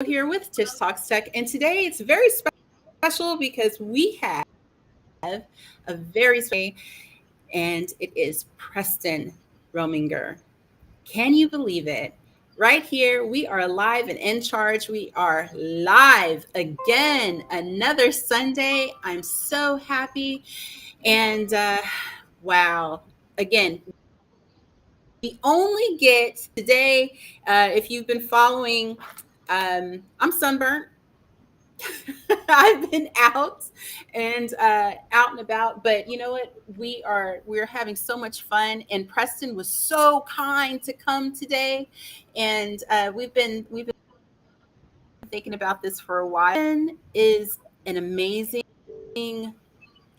here with Tish Talks Tech, and today it's very special because we have a very special, and it is Preston Rominger. Can you believe it? Right here, we are live and in charge. We are live again, another Sunday. I'm so happy, and wow, again. We only get today, if you've been following, I'm sunburnt. I've been out and about, but you know what? We're having so much fun, and Preston was so kind to come today, and we've been thinking about this for a while. Preston is an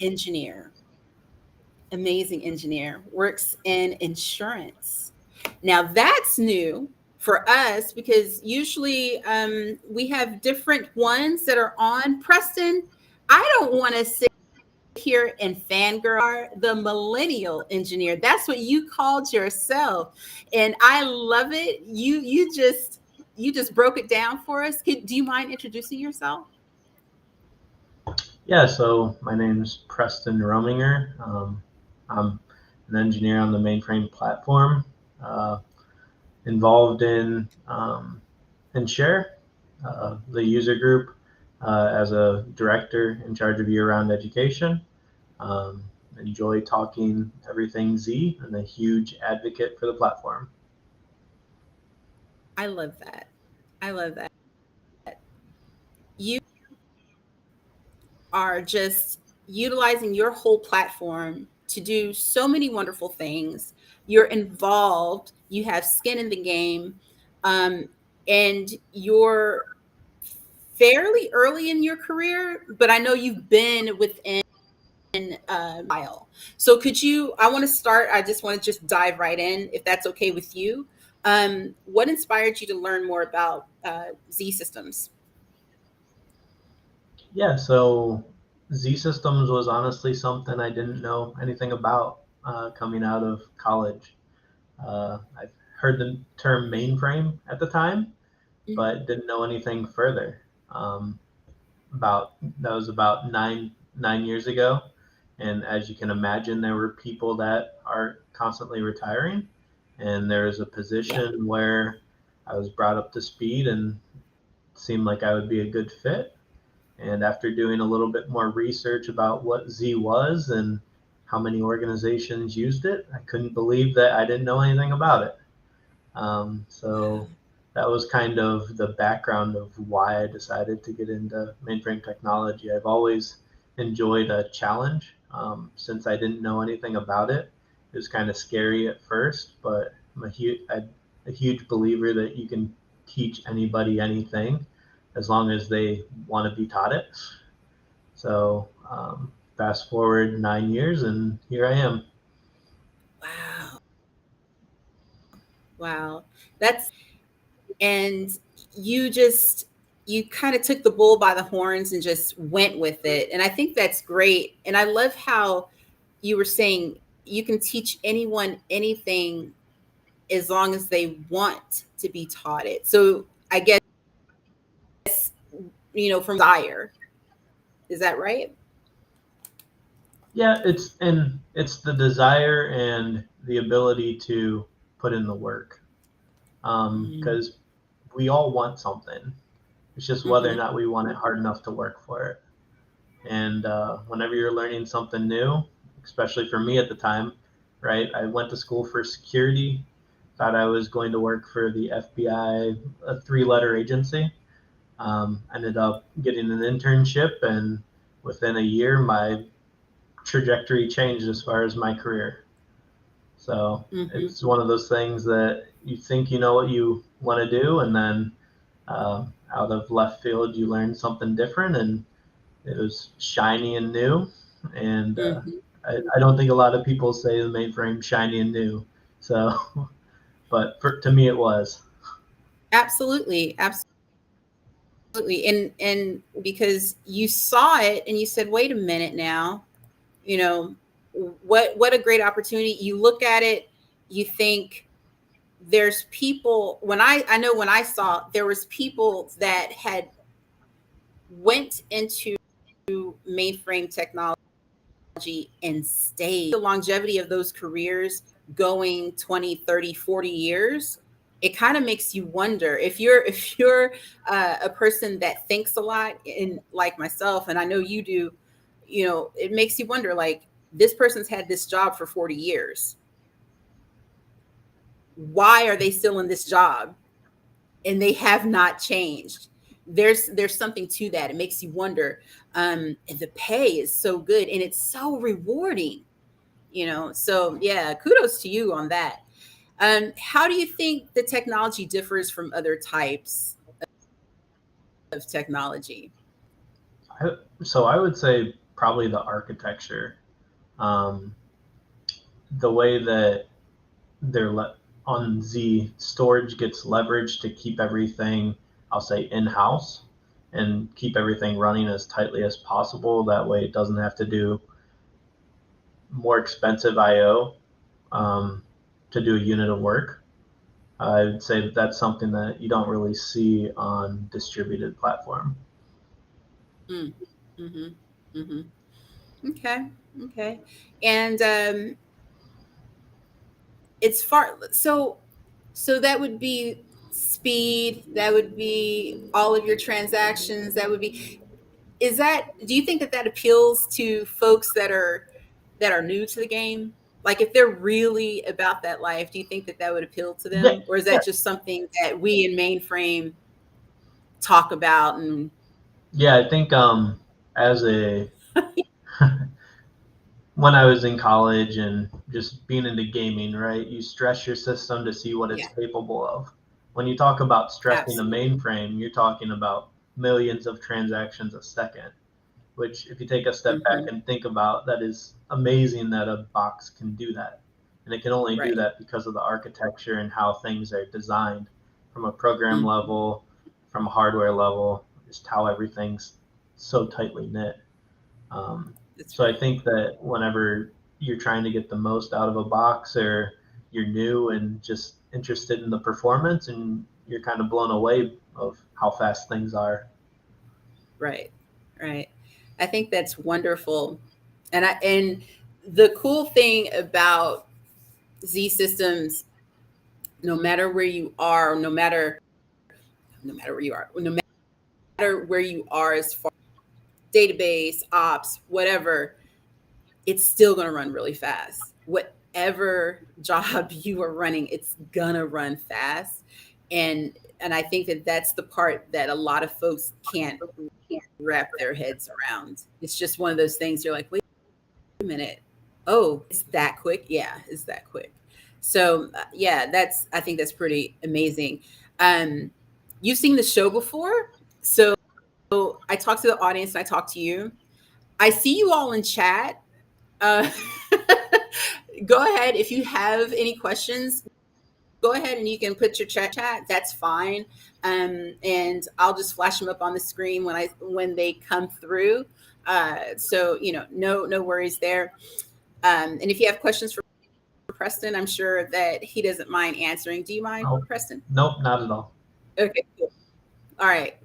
engineer, amazing engineer, works in insurance. Now that's new for us because usually we have different ones that are on. Preston, I don't want to sit here and fangirl, the millennial engineer. That's what you called yourself, and I love it. You just broke it down for us. Do you mind introducing yourself? Yeah, so my name's Preston Rominger. I'm an engineer on the mainframe platform, involved in 𝗪𝗫, the user group, as a director in charge of year-round education. Enjoy talking everything Z, and a huge advocate for the platform. I love that. I love that. You are just utilizing your whole platform to do so many wonderful things. You're involved, you have skin in the game, and you're fairly early in your career, but I know you've been within a while. So I want to start, I just want to just dive right in, if that's okay with you. What inspired you to learn more about Z systems? Yeah, so Z Systems was honestly something I didn't know anything about coming out of college. I've heard the term mainframe at the time, but didn't know anything further. That was about nine years ago, and as you can imagine, there were people that are constantly retiring, and there was a position where I was brought up to speed and seemed like I would be a good fit. And after doing a little bit more research about what Z was and how many organizations used it, I couldn't believe that I didn't know anything about it. So that was kind of the background of why I decided to get into mainframe technology. I've always enjoyed a challenge. Since I didn't know anything about it, it was kind of scary at first, but I'm a huge believer that you can teach anybody anything as long as they want to be taught it. So fast forward 9 years, and here I am. Wow. Wow. And you kind of took the bull by the horns and just went with it. And I think that's great. And I love how you were saying you can teach anyone anything as long as they want to be taught it. So I guess, from desire. Is that right? Yeah, it's the desire and the ability to put in the work. Because we all want something. It's just whether or not we want it hard enough to work for it. And whenever you're learning something new, especially for me at the time, right? I went to school for security, thought I was going to work for the FBI, a three-letter agency. Ended up getting an internship, and within a year, my trajectory changed as far as my career. So it's one of those things that you think you know what you want to do, and then out of left field, you learn something different, and it was shiny and new. And I don't think a lot of people say the mainframe shiny and new. So, but to me, it was. Absolutely. Absolutely. And because you saw it and you said, wait a minute now, you know, what a great opportunity. You look at it, you think, there's people, when I know when I saw, there was people that had went into mainframe technology and stayed. The longevity of those careers going 20, 30, 40 years, it kind of makes you wonder if you're a person that thinks a lot, in like myself, and I know you do, you know, it makes you wonder, like, this person's had this job for 40 years. Why are they still in this job? And they have not changed. There's something to that. It makes you wonder. And the pay is so good and it's so rewarding, you know. So yeah, kudos to you on that. How do you think the technology differs from other types of technology? So I would say probably the architecture, the way that they're on Z, storage gets leveraged to keep everything, I'll say, in-house and keep everything running as tightly as possible. That way it doesn't have to do more expensive I/O to do a unit of work. I would say that that's something that you don't really see on distributed platform. Mm. Mm-hmm. Mm-hmm. Okay. And it's far, so that would be speed, that would be all of your transactions, that would be, is that, do you think that that appeals to folks that are new to the game? Like, if they're really about that life, do you think that that would appeal to Yeah, them, or is yeah, that just something that we in mainframe talk about? And yeah. I think as a when I was in college and just being into gaming, right, you stress your system to see what it's yeah, capable of. When you talk about stressing a absolutely. mainframe, you're talking about millions of transactions a second, which, if you take a step back Hmm. and think about, that is amazing that a box can do that. And it can only do Right. that because of the architecture and how things are designed from a program Mhm. level, from a hardware level, just how everything's so tightly knit. That's So I right. think that whenever you're trying to get the most out of a box, or you're new and just interested in the performance, and you're kind of blown away of how fast things are. Right. Right. I think that's wonderful. And the cool thing about Z systems, no matter where you are, no matter where you are, no matter where you are, as far as database, ops, whatever, it's still going to run really fast. Whatever job you are running, it's gonna run fast. And I think that that's the part that a lot of folks can't wrap their heads around. It's just one of those things, you're like, wait a minute. Oh, it's that quick? Yeah, it's that quick. So yeah, I think that's pretty amazing. Um, you've seen the show before. So I talked to the audience and I talked to you. I see you all in chat. Uh, go ahead if you have any questions. Go ahead and you can put your chat. That's fine, and I'll just flash them up on the screen when they come through. So you know, no worries there. And if you have questions for Preston, I'm sure that he doesn't mind answering. Do you mind, Oh, Preston? nope, not at all. Okay, cool. All right,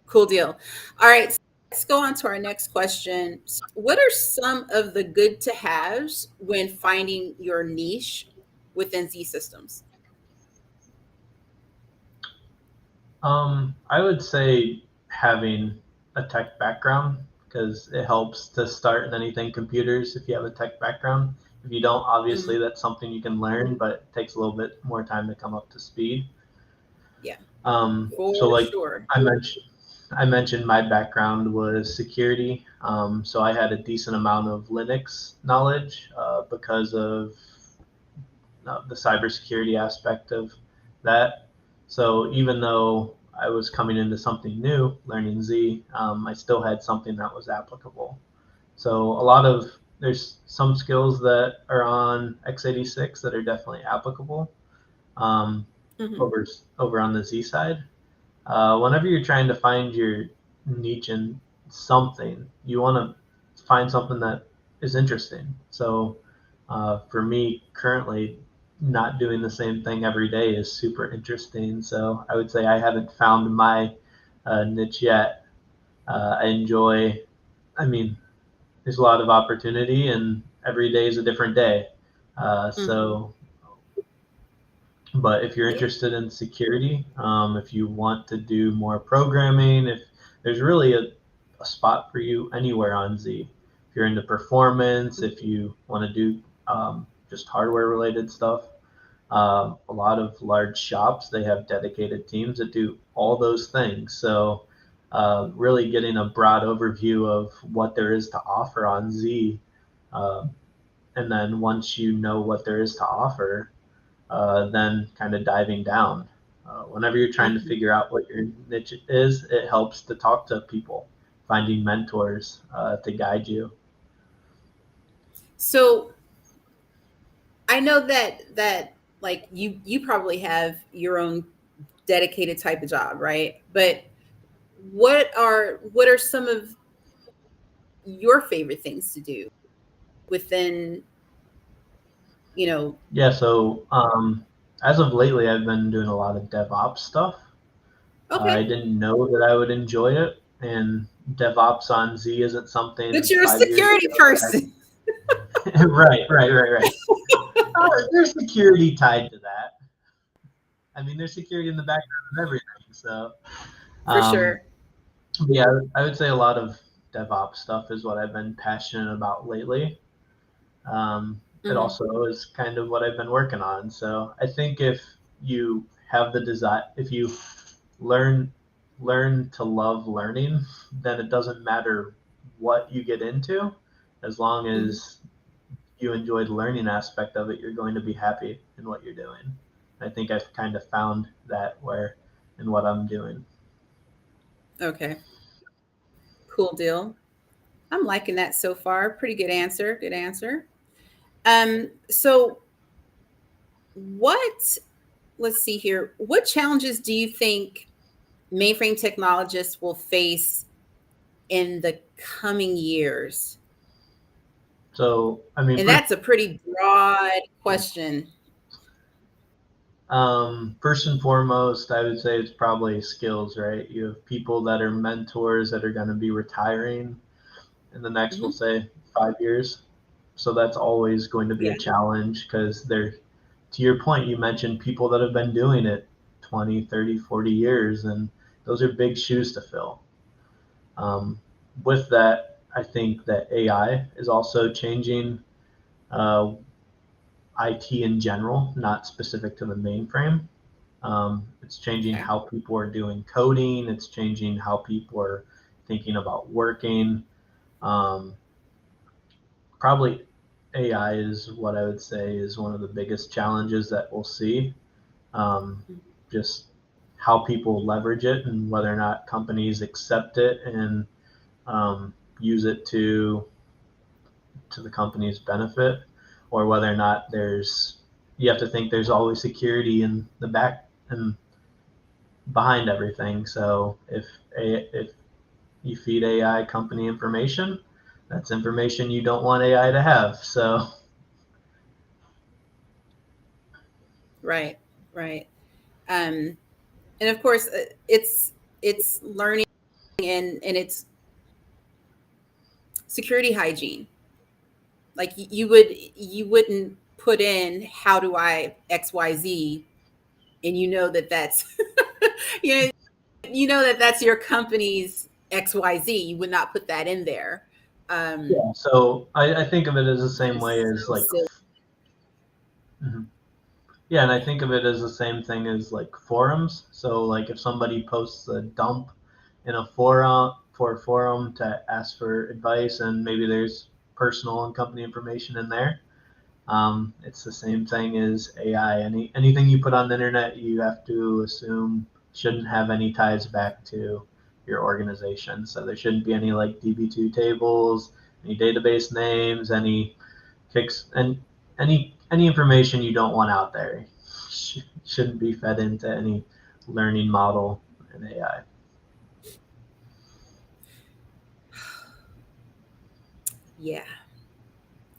cool deal. All right, so let's go on to our next question. What are some of the good to haves when finding your niche within Z systems? I would say having a tech background, because it helps to start in anything computers if you have a tech background. If you don't, Mhm. obviously that's something you can learn, but it takes a little bit more time to come up to speed. Yeah, So for like sure. I mentioned my background was security. So I had a decent amount of Linux knowledge because of the cybersecurity aspect of that. So even though I was coming into something new, learning Z, I still had something that was applicable. So there's some skills that are on x86 that are definitely applicable um, Mhm. over on the Z side. Whenever you're trying to find your niche in something, you want to find something that is interesting. So for me currently, not doing the same thing every day is super interesting. So I would say I haven't found my niche yet. I enjoy, I mean, there's a lot of opportunity and every day is a different day. So, but if you're interested in security, if you want to do more programming, if there's really a spot for you anywhere on Z. If you're into performance, if you want to do just hardware related stuff, a lot of large shops, they have dedicated teams that do all those things. So really getting a broad overview of what there is to offer on Z. And then once you know what there is to offer, then kind of diving down. Whenever you're trying to figure out what your niche is, it helps to talk to people, finding mentors to guide you. So I know that like you probably have your own dedicated type of job, right? But what are some of your favorite things to do within, Yeah, so as of lately, I've been doing a lot of DevOps stuff. Okay. I didn't know that I would enjoy it, and DevOps on Z isn't something But you're a 5 years security ago. person. Right. There's security tied to that. I mean, there's security in the background of everything. So, For sure. Yeah, I would say a lot of DevOps stuff is what I've been passionate about lately. It also is kind of what I've been working on. So I think if you have the desire, if you learn to love learning, then it doesn't matter what you get into, as long as you enjoy the learning aspect of it, you're going to be happy in what you're doing. I think I've kind of found that in what I'm doing. Okay. Cool deal. I'm liking that so far. Pretty good answer. Good answer. So let's see here. What challenges do you think mainframe technologists will face in the coming years? So, I mean, And that's a pretty broad question. First and foremost, I would say it's probably skills, right? You have people that are mentors that are going to be retiring in the next, we'll say, 5 years. So that's always going to be a challenge because they're, to your point, you mentioned people that have been doing it 20, 30, 40 years, and those are big shoes to fill. With that, I think that AI is also changing IT in general, not specific to the mainframe. It's changing how people are doing coding. It's changing how people are thinking about working. Probably AI is what I would say is one of the biggest challenges that we'll see. Just how people leverage it and whether or not companies accept it and use it to the company's benefit, or whether or not you have to think there's always security in the back and behind everything. So if you feed AI company information, that's information you don't want AI to have. So Right. And of course, it's learning and it's security hygiene. Like you wouldn't put in how do I XYZ, and that's that's your company's XYZ. You would not put that in there. Yeah. So I think of it as the same way as like. Yeah, and I think of it as the same thing as like forums. So like if somebody posts a dump in a forum to ask for advice, and maybe there's personal and company information in there, it's the same thing as AI. Anything you put on the internet, you have to assume shouldn't have any ties back to your organization. So there shouldn't be any like DB2 tables, any database names, any kicks, and any information you don't want out there shouldn't be fed into any learning model in AI. Yeah.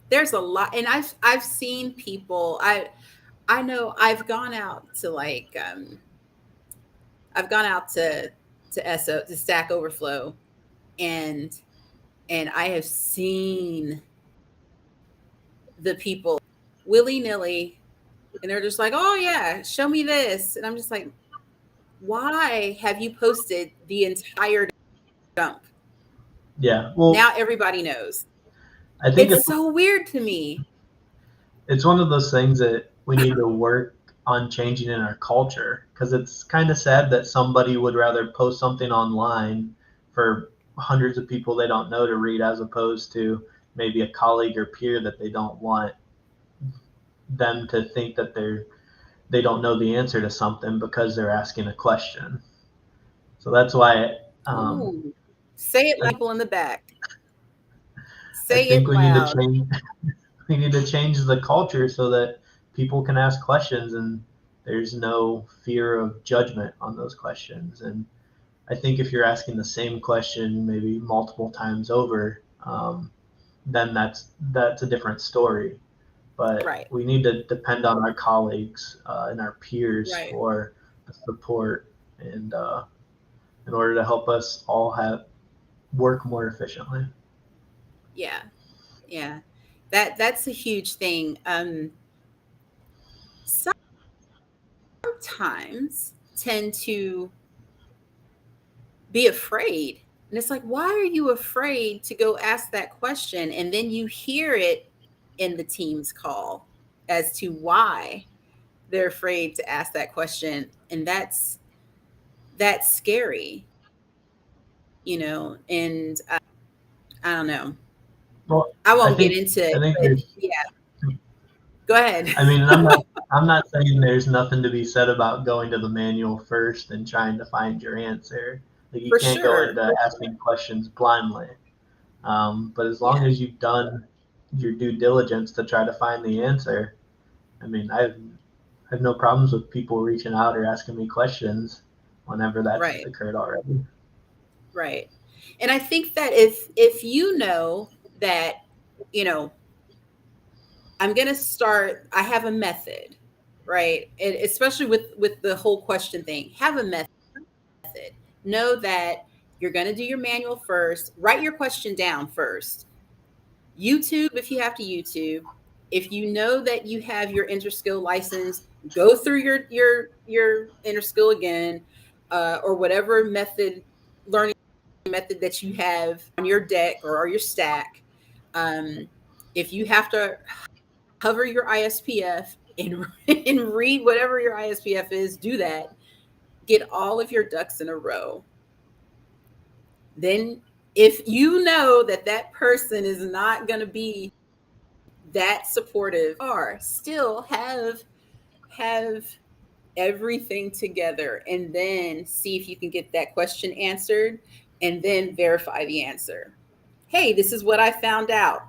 There's a lot, and I've seen people. I know I've gone out to I've gone out to SO to Stack Overflow, and I have seen the people willy nilly, and they're just like, oh yeah, show me this, and I'm just like, why have you posted the entire dump? Yeah. Well, Now everybody knows. I think It's so weird to me. it's one of those things that we need to work on changing in our culture, because it's kind of sad that somebody would rather post something online for hundreds of people they don't know to read, as opposed to maybe a colleague or peer that they don't want them to think that they don't know the answer to something because they're asking a question. So that's why Ooh, say it, people in the back. I Say think it we need to loud. change we need to change the culture so that people can ask questions and there's no fear of judgment on those questions. And I think if you're asking the same question maybe multiple times over, then that's a different story. But Right. we need to depend on our colleagues and our peers Right. for the support, and in order to help us all have work more efficiently. Yeah. Yeah. That's a huge thing. Sometimes tend to be afraid. And it's like, why are you afraid to go ask that question? And then you hear it in the team's call as to why they're afraid to ask that question. And that's scary, and I don't know. Well, I I won't get think into I it, think but there's yeah, go ahead. I mean, I'm not saying there's nothing to be said about going to the manual first and trying to find your answer. Like, you For can't go sure. into asking questions blindly. But as long Yeah. as you've done your due diligence to try to find the answer, I mean, I have no problems with people reaching out or asking me questions whenever that's Right. occurred already. Right. And I think that if you know that, you know, I'm going to start, I have a method, right? And especially with the whole question thing, have a method. Know that you're going to do your manual first, write your question down first. YouTube, if you have to YouTube. If you know that you have your interskill license, go through your interskill again, or whatever learning method that you have on your deck or your stack. If you have to hover your ISPF and, and read whatever your ISPF is, do that. Get all of your ducks in a row. Then, if you know that that person is not going to be that supportive, are still have everything together, and then see if you can get that question answered, and then verify the answer. Hey, this is what I found out.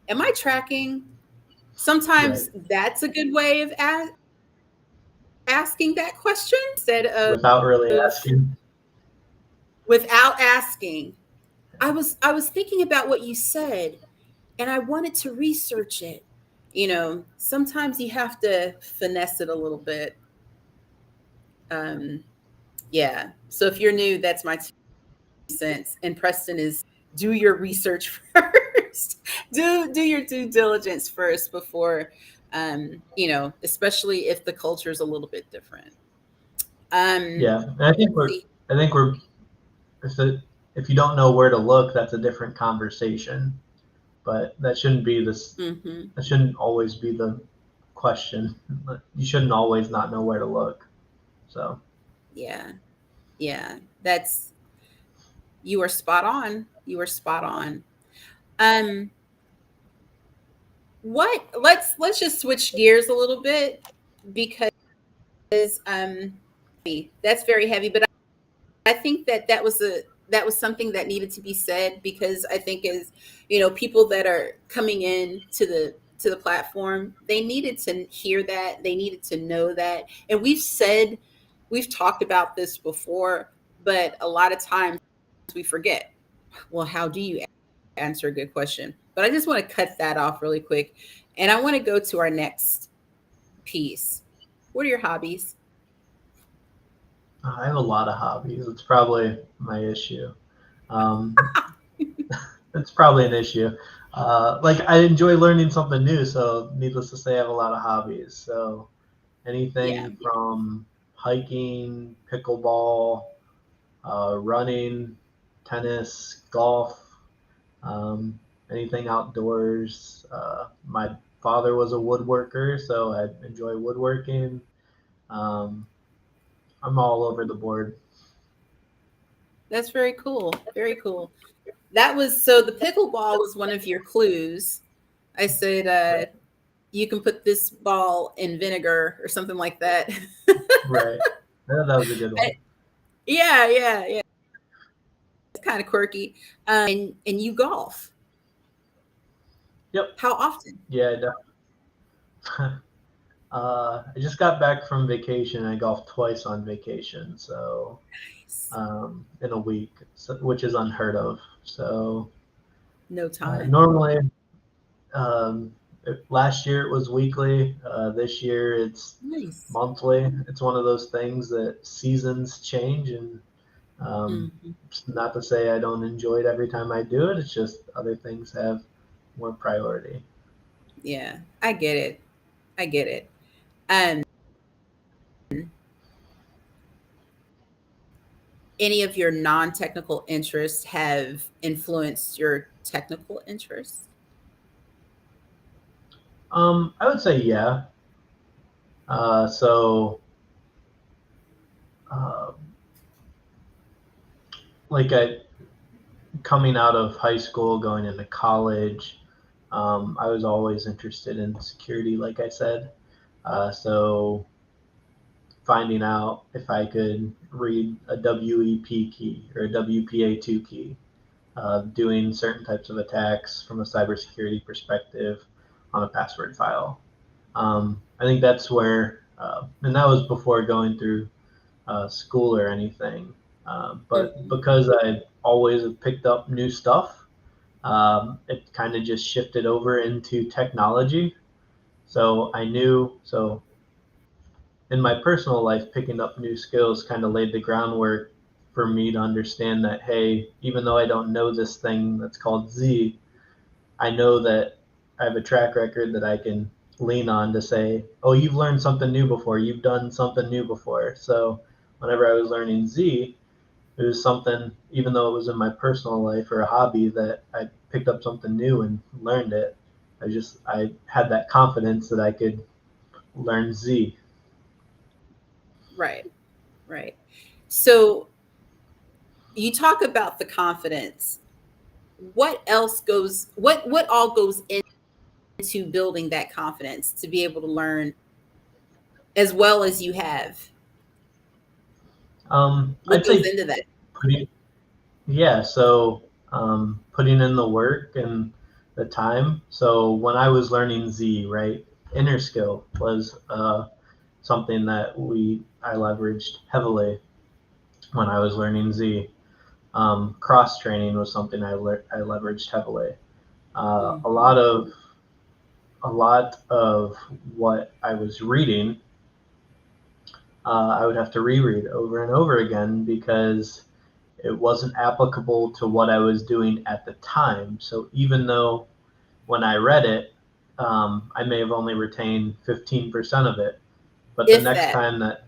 Am I tracking? Right. Sometimes that's a good way of asking that question instead of Without really asking. without asking. I was thinking about what you said, and I wanted to research it. Sometimes you have to finesse it a little bit. Um, yeah. So if you're new, that's my 2 cents. And Preston is, do your research first. do your due diligence first before, especially if the culture is a little bit different. Yeah, and I think Let's we're see. I think we're if it, if you don't know where to look, that's a different conversation. But that shouldn't be this. Hmm. That shouldn't always be the question. You shouldn't always not know where to look. So Yeah. Yeah. You are spot on. You are spot on. Um, let's just switch gears a little bit, because um that's very heavy, but I think that was something that needed to be said, because I think, as people that are coming in to the platform, they needed to hear that, they needed to know that. And we've talked about this before, but a lot of times we forget, well, how do you answer a good question? But I just want to cut that off really quick, and I want to go to our next peace. What are your hobbies? I have a lot of hobbies. It's probably my issue. Um, it's probably an issue. Like I enjoy learning something new, so needless to say, I have a lot of hobbies. So Yeah. anything from hiking, pickleball, running, tennis, golf, um, anything outdoors. My father was a woodworker, so I enjoy woodworking. Um, I'm all over the board. That's very cool. Very cool. That was so the pickleball was one of your clues. I said you can put this ball in vinegar or something like that. Right. Yeah, that was a good one. Yeah, yeah, yeah. It's kind of quirky. And you golf. Yep. How often? Yeah, definitely. I just got back from vacation. I golfed twice on vacation, so Nice. in a week, so, which is unheard of. So No time. normally, last year it was weekly. This year it's Nice. monthly. It's one of those things that seasons change, and Hmm. it's not to say I don't enjoy it every time I do it. It's just other things have more priority. Yeah, I get it. I get it. Um, any of your non-technical interests have influenced your technical interests? I would say yeah. So, uh, like coming out of high school, going into college, I was always interested in security, like I said. So finding out if I could read a WEP key or a WPA2 key, doing certain types of attacks from a cybersecurity perspective on a password file. I think that's where, and that was before going through school or anything. But Mhm. because I always have picked up new stuff, it kind of just shifted over into technology. So I knew, so in my personal life, picking up new skills kind of laid the groundwork for me to understand that, hey, even though I don't know this thing that's called Z, I know that I have a track record that I can lean on to say, oh, you've learned something new before, you've done something new before. So whenever I was learning Z, it was something, even though it was in my personal life or a hobby, that I picked up something new and learned it. I had that confidence that I could learn Z. Right, right. So you talk about the confidence. What else goes, what all goes into building that confidence to be able to learn as well as you have? What I'd goes say into that? putting, yeah, so putting in the work and the time. So when I was learning Z, right, inner skill was something that I leveraged heavily when I was learning Z. Cross training was something I leveraged heavily. Uh, a Mhm. lot of a lot of what I was reading, I would have to reread over and over again because it wasn't applicable to what I was doing at the time. So even though when I read it, I may have only retained 15% of it, but the If next that. time that,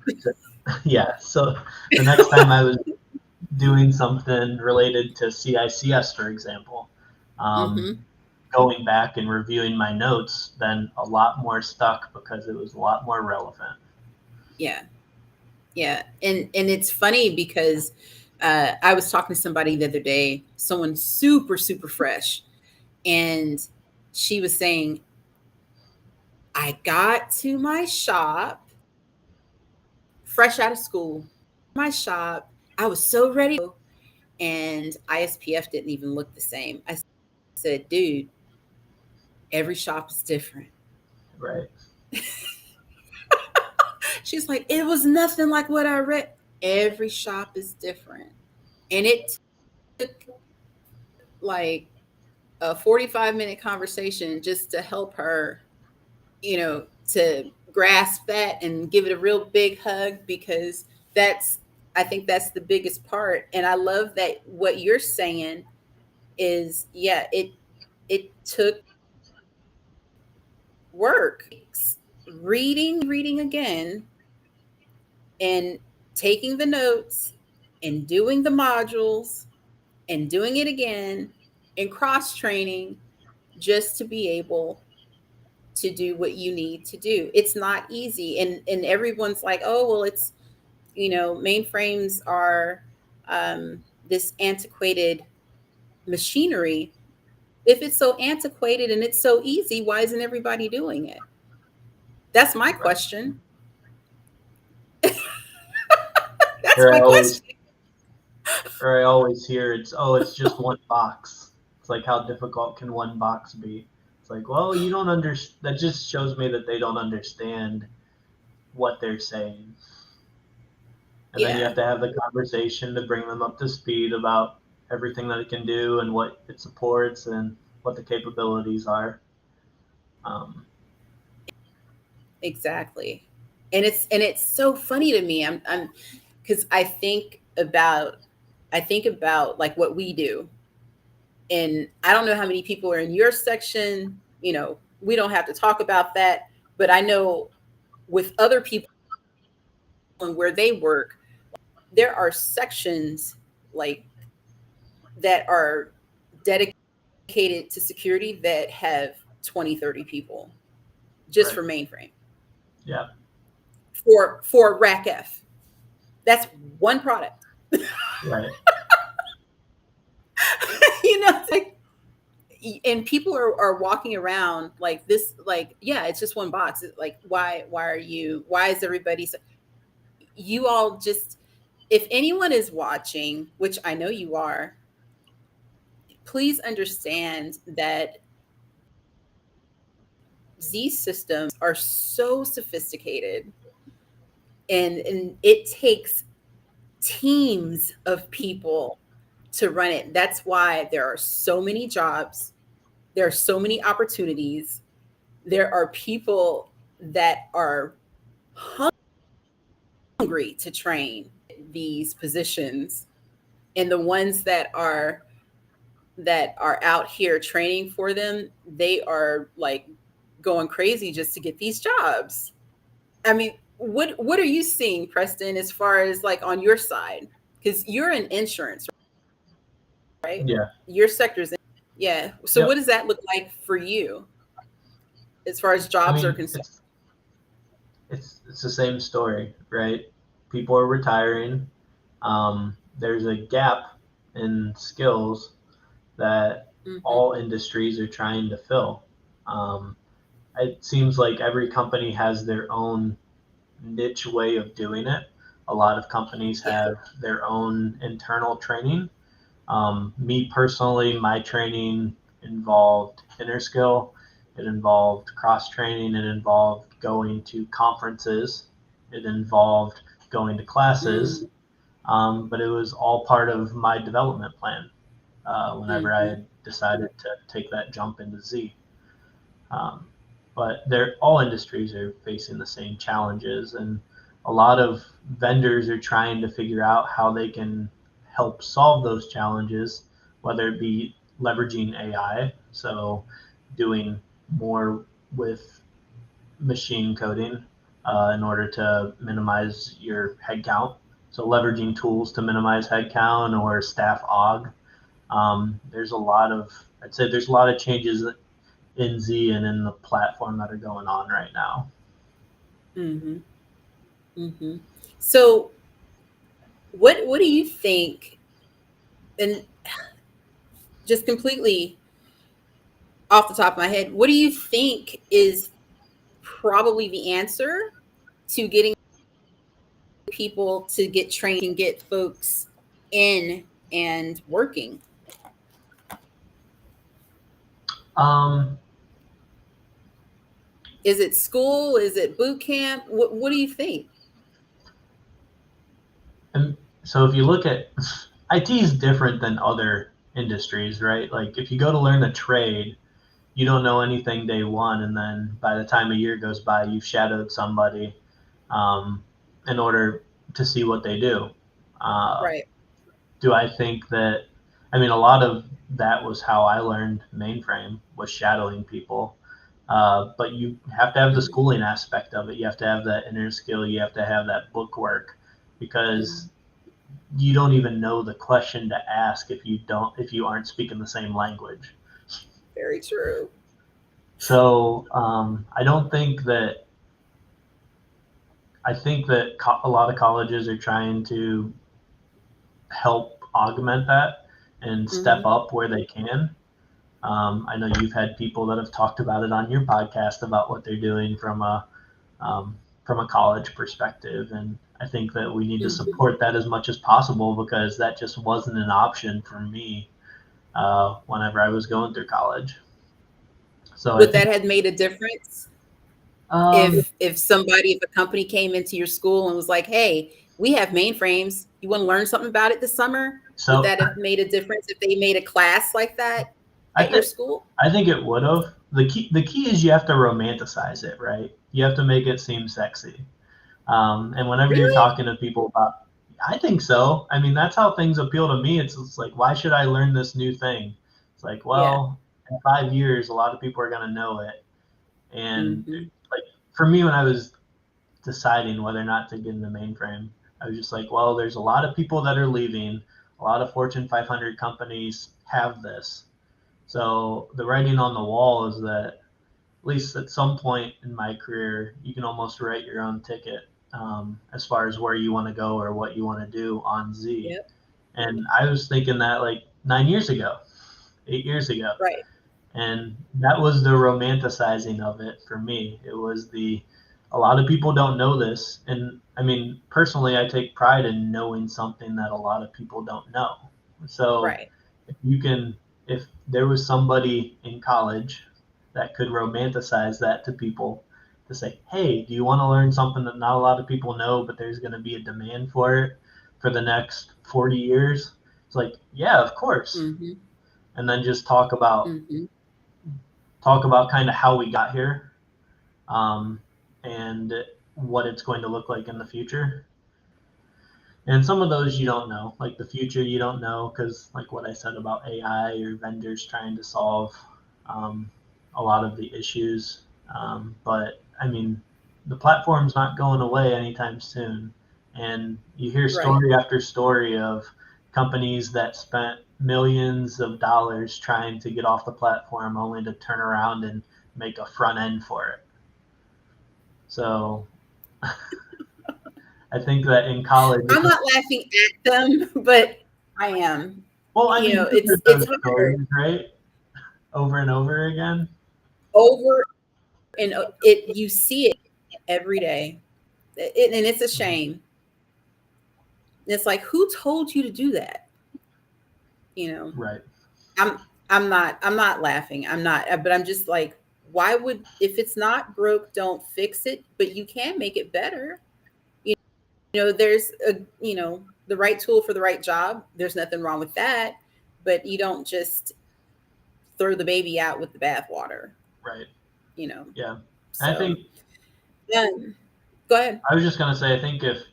yeah, so the next time I was doing something related to CICS, for example, um, Mhm. going back and reviewing my notes, then a lot more stuck because it was a lot more relevant. Yeah. Yeah. And it's funny because I was talking to somebody the other day, someone super, super fresh, and she was saying, I got to my shop fresh out of school, my shop. I was so ready to go, and ISPF didn't even look the same. I said, dude, every shop is different. Right. She's like, it was nothing like what I read. Every shop is different. And it took like a 45-minute conversation just to help her, to grasp that and give it a real big hug, because I think that's the biggest part. And I love that what you're saying is, yeah, it took work, reading again, and taking the notes and doing the modules and doing it again and cross training just to be able to do what you need to do. It's not easy. And everyone's like, oh, well, it's, mainframes are this antiquated machinery. If it's so antiquated and it's so easy, why isn't everybody doing it? That's my question. That's my question. Or I always hear it's just one box. It's like, how difficult can one box be? It's like, well, you don't understand. That just shows me that they don't understand what they're saying. And then you have to have the conversation to bring them up to speed about everything that it can do and what it supports and what the capabilities are. Exactly. And it's so funny to me. I'm because I think about like what we do. And I don't know how many people are in your section. We don't have to talk about that, but I know with other people and where they work, there are sections like that are dedicated to security that have 20, 30 people just for mainframe. Yeah. For Rack F. That's one product. Right. It's like, and people are walking around like this, like, yeah, it's just one box. It's like, why is everybody so, you all just, if anyone is watching, which I know you are, please understand that these systems are so sophisticated, and it takes teams of people to run it. That's why there are so many jobs. There are so many opportunities. There are people that are hungry to train these positions, and the ones that are out here training for them, they are like going crazy just to get these jobs. I mean, what are you seeing, Preston, as far as like on your side? Because you're in insurance, right? Yeah. Your sector's in, yeah. So What does that look like for you as far as jobs are concerned? It's the same story, right? People are retiring. There's a gap in skills that all industries are trying to fill. It seems like every company has their own niche way of doing it. A lot of companies have their own internal training. Me personally, my training involved InnerSkill. It involved cross training. It involved going to conferences. It involved going to classes. But it was all part of my development plan whenever I had decided to take that jump into Z. But all industries are facing the same challenges, and a lot of vendors are trying to figure out how they can help solve those challenges, whether it be leveraging AI, so doing more with machine coding in order to minimize your headcount. So leveraging tools to minimize headcount or staff aug. There's a lot of changes in Z and in the platform that are going on right now. So what do you think, and just completely off the top of my head, what do you think is probably the answer to getting people to get trained and get folks in and working? Is it school? Is it boot camp? What do you think? And so if you look at IT is different than other industries, right? Like if you go to learn a trade, you don't know anything day one, and then by the time a year goes by, you've shadowed somebody in order to see what they do. Right. Do I think that, I mean, a lot of that was how I learned mainframe, was shadowing people. But you have to have the schooling aspect of it. You have to have that inner skill. You have to have that book work, because you don't even know the question to ask if you aren't speaking the same language. Very true. So I think that a lot of colleges are trying to help augment that and step up where they can. I know you've had people that have talked about it on your podcast about what they're doing from a college perspective, and I think that we need to support that as much as possible, because that just wasn't an option for me whenever I was going through college. So would that have made a difference? If a company came into your school and was like, hey, we have mainframes, you want to learn something about it this summer? So, would that have made a difference if they made a class like that at your school? I think it would have. The key is you have to romanticize it, right? You have to make it seem sexy. And whenever you're talking to people about, I think so. I mean, that's how things appeal to me. It's like, why should I learn this new thing? It's like, well, in 5 years, a lot of people are going to know it. And like for me, when I was deciding whether or not to get into mainframe, I was just like, well, there's a lot of people that are leaving. A lot of Fortune 500 companies have this. So the writing on the wall is that at least at some point in my career, you can almost write your own ticket as far as where you want to go or what you want to do on Z. Yep. And I was thinking that like 9 years ago, 8 years ago. Right. And that was the romanticizing of it for me. It was a lot of people don't know this. And I mean, personally, I take pride in knowing something that a lot of people don't know. So if there was somebody in college that could romanticize that to people, to say, hey, do you want to learn something that not a lot of people know, but there's going to be a demand for it for the next 40 years? It's like, yeah, of course. And then just talk about kind of how we got here, and what it's going to look like in the future. And some of those you don't know, like the future you don't know, because like what I said about AI or vendors trying to solve a lot of the issues. But I mean, the platform's not going away anytime soon. And you hear story after story of companies that spent millions of dollars trying to get off the platform only to turn around and make a front end for it. So I think that in college, I'm not laughing at them, but I am. Well, I mean, it's hard, stories, right? Over and over again. You see it every day, and it's a shame. It's like, who told you to do that? Right. I'm not laughing. I'm not, but I'm just like, why would, if it's not broke, don't fix it, but you can make it better. There's the right tool for the right job. There's nothing wrong with that, but you don't just throw the baby out with the bathwater. Right. Yeah. So, I think. Go ahead. I was just gonna say, I think if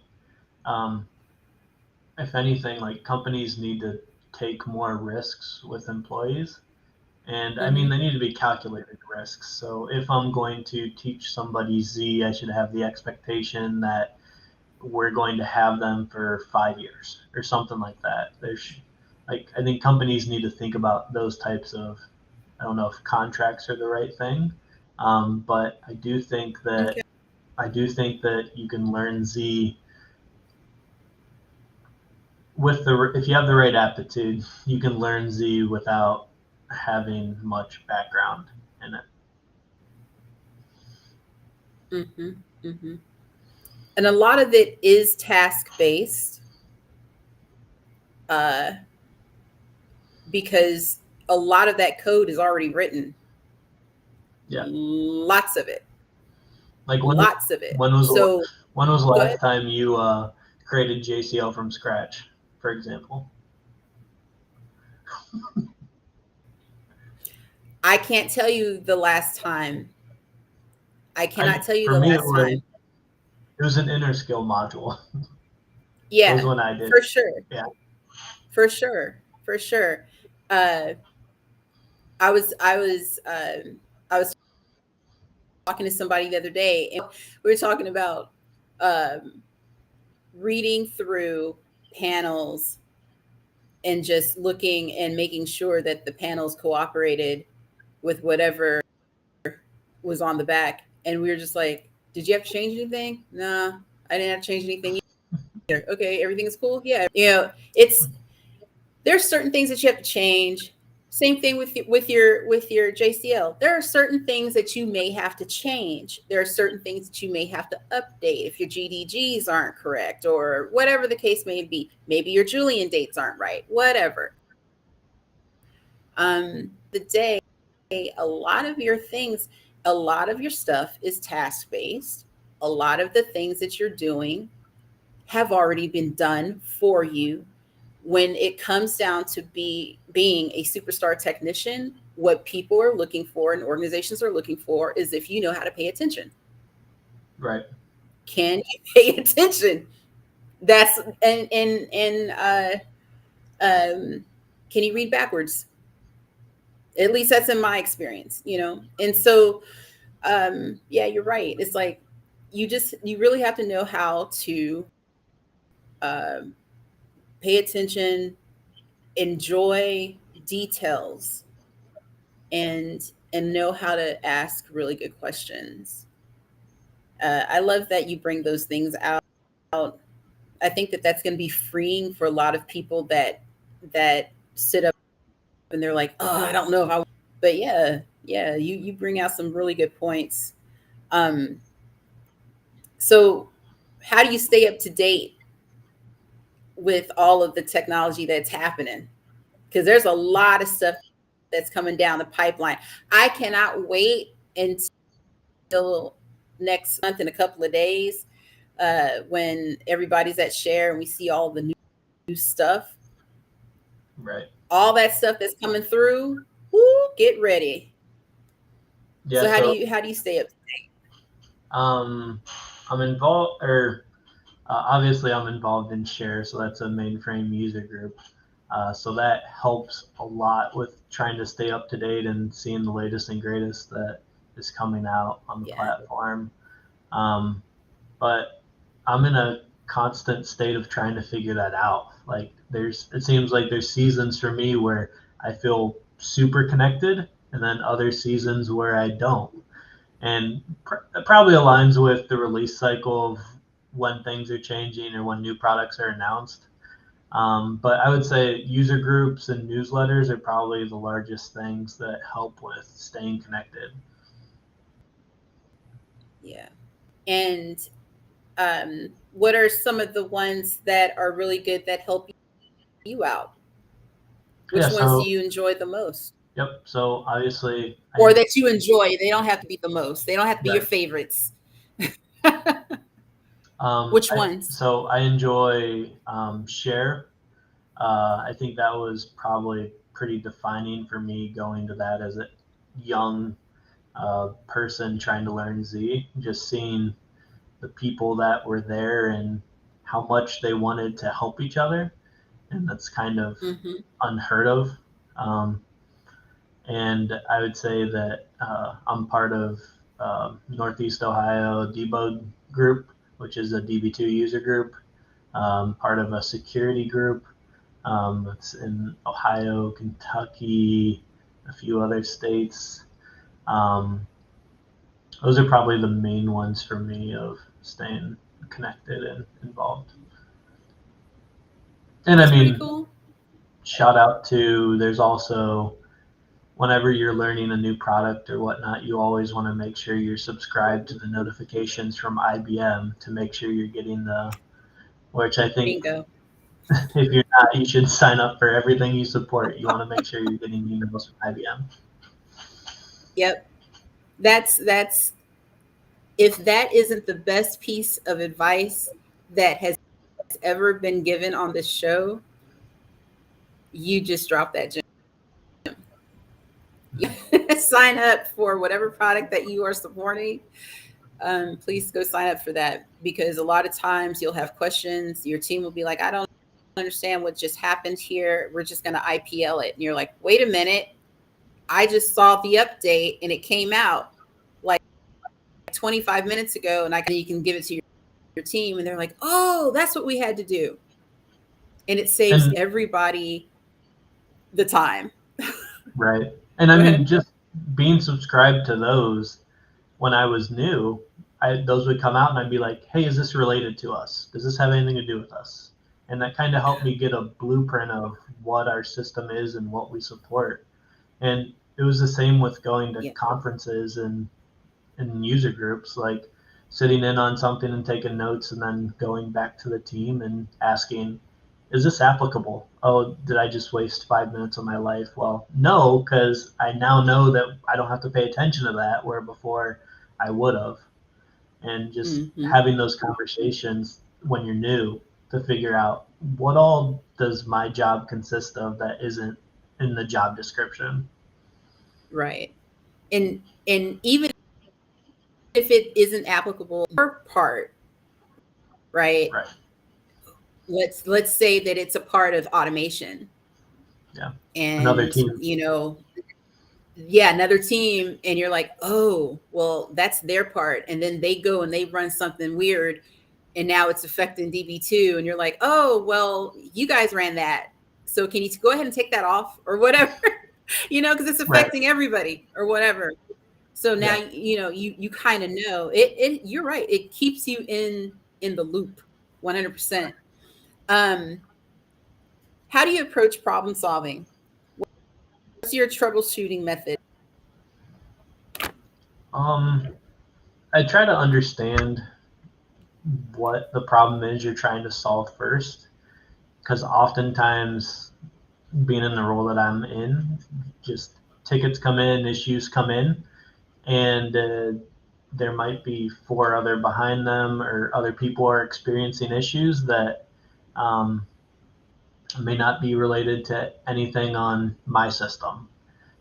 anything, like companies need to take more risks with employees, and I mean they need to be calculated risks. So if I'm going to teach somebody Z, I should have the expectation that we're going to have them for 5 years or something like that. I think companies need to think about those types of, I don't know if contracts are the right thing, but I do think that you can learn Z if you have the right aptitude. You can learn Z without having much background in it. And a lot of it is task-based, because a lot of that code is already written. Yeah. Lots of it. Lots of it. When was the last time you created JCL from scratch, for example? I can't tell you the last time. I cannot tell you For the me, last time. it was an inner skill module. Yeah, was when I did. for sure. Yeah. For sure. For sure. I was talking to somebody the other day, and we were talking about reading through panels and just looking and making sure that the panels cooperated with whatever was on the back. And we were just like, did you have to change anything? Nah, I didn't have to change anything either. Okay, everything is cool. Yeah, there's certain things that you have to change. Same thing with your JCL. There are certain things that you may have to change. There are certain things that you may have to update if your GDGs aren't correct or whatever the case may be. Maybe your Julian dates aren't right. Whatever. The day, a lot of your things, a lot of your stuff is task-based. A lot of the things that you're doing have already been done for you. When it comes down to being a superstar technician, what people are looking for and organizations are looking for is if you know how to pay attention. Right. Can you pay attention? That's can you read backwards? At least that's in my experience, And so, yeah, you're right. It's like you really have to know how to pay attention, enjoy details, and know how to ask really good questions. I love that you bring those things out. I think that that's going to be freeing for a lot of people that sit up and they're like, oh, I don't know if I. But yeah, you bring out some really good points. So, how do you stay up to date with all of the technology that's happening? Because there's a lot of stuff that's coming down the pipeline. I cannot wait until next month in a couple of days when everybody's at Share and we see all the new stuff. Right. All that stuff that's coming through. Woo, get ready. Yeah, so how do you stay up to date? I'm involved, or obviously I'm involved in Share, so that's a mainframe user group. So that helps a lot with trying to stay up to date and seeing the latest and greatest that is coming out on the platform. But I'm in a constant state of trying to figure that out. Like it seems like there's seasons for me where I feel super connected, and then other seasons where I don't. And it probably aligns with the release cycle of when things are changing or when new products are announced. But I would say user groups and newsletters are probably the largest things that help with staying connected. Yeah. And what are some of the ones that are really good that help you out? Which ones do you enjoy the most? Yep. So obviously, or that you enjoy. They don't have to be the most. They don't have to be your favorites. Which ones? So I enjoy Share. I think that was probably pretty defining for me going to that as a young person trying to learn Z. Just seeing the people that were there and how much they wanted to help each other. And that's kind of unheard of. And I would say that I'm part of Northeast Ohio debug group, which is a DB2 user group, part of a security group. It's in Ohio, Kentucky, a few other states. Those are probably the main ones for me of staying connected and involved. And I mean, cool. Shout out to, there's also, whenever you're learning a new product or whatnot, you always want to make sure you're subscribed to the notifications from IBM to make sure you're getting which I think Bingo. If you're not, you should sign up for everything you support. You want to make sure you're getting emails from IBM. Yep. That's if that isn't the best piece of advice that has ever been given on this show, you just dropped that gem. sign up for whatever product that you are supporting, please go sign up for that, because a lot of times you'll have questions. Your team will be like, I don't understand what just happened here. We're just going to IPL it. And you're like, wait a minute. I just saw the update and it came out like 25 minutes ago, and you can give it to your team. And they're like, oh, that's what we had to do. And it saves everybody the time. Right. And I mean, just being subscribed to those when I was new, those would come out and I'd be like, hey, is this related to us? Does this have anything to do with us? And that kind of helped me get a blueprint of what our system is and what we support. And it was the same with going to conferences and user groups, like sitting in on something and taking notes and then going back to the team and asking, is this applicable? Oh, did I just waste 5 minutes of my life? Well, no, because I now know that I don't have to pay attention to that, where before I would have. And just having those conversations when you're new to figure out what all does my job consist of that isn't in the job description. Right. And even if it isn't applicable per part, right? Right. Let's say that it's a part of automation. Yeah. And another team. Another team, and you're like, oh, well, that's their part. And then they go and they run something weird, and now it's affecting DB2, and you're like, oh, well, you guys ran that. So can you go ahead and take that off or whatever? Because it's affecting everybody or whatever. So now, you kind of know it. You're right. It keeps you in the loop 100%. How do you approach problem solving? What's your troubleshooting method? I try to understand what the problem is you're trying to solve first, because oftentimes, being in the role that I'm in, just tickets come in, issues come in, and there might be 4 other behind them, or other people are experiencing issues that may not be related to anything on my system.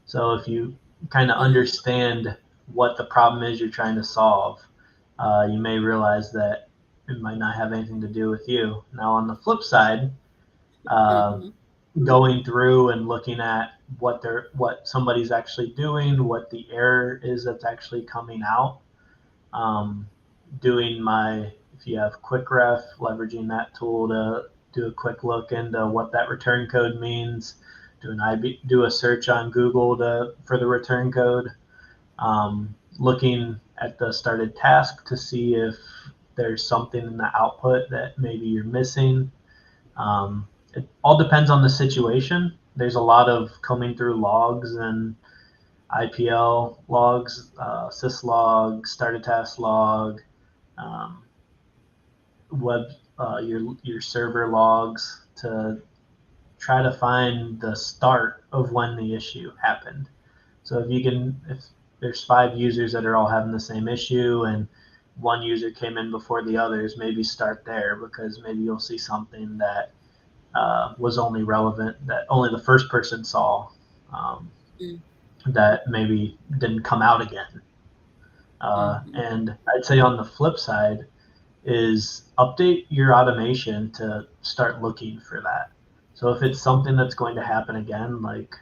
So if you kind of understand what the problem is you're trying to solve, you may realize that it might not have anything to do with you. Now, on the flip side, going through and looking at what somebody's actually doing, what the error is that's actually coming out, if you have QuickRef, leveraging that tool to do a quick look into what that return code means, do a search on Google for the return code, looking at the started task to see if there's something in the output that maybe you're missing. It all depends on the situation. There's a lot of combing through logs and IPL logs, syslog, started task log, your server logs, to try to find the start of when the issue happened. So if there's 5 users that are all having the same issue and one user came in before the others, maybe start there, because maybe you'll see something that was only relevant, that only the first person saw, that maybe didn't come out again. And I'd say on the flip side is update your automation to start looking for that. So if it's something that's going to happen again, like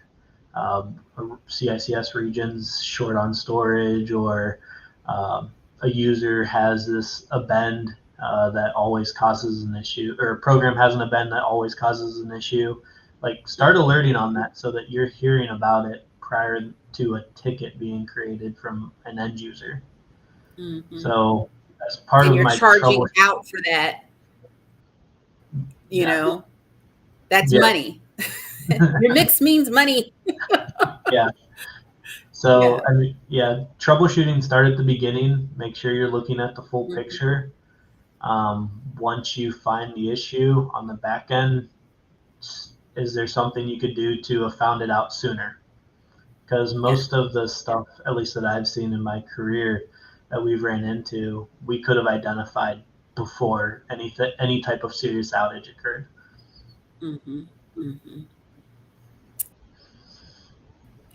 CICS regions short on storage, or a user has a bend that always causes an issue, or a program has an bend that always causes an issue, like start alerting on that so that you're hearing about it prior to a ticket being created from an end user. So as part of my charging out for that, that's money. Your mix means money. So troubleshooting, start at the beginning. Make sure you're looking at the full picture. Once you find the issue on the back end, is there something you could do to have found it out sooner? Because most of the stuff, at least that I've seen in my career, that we've ran into, we could have identified before any type of serious outage occurred.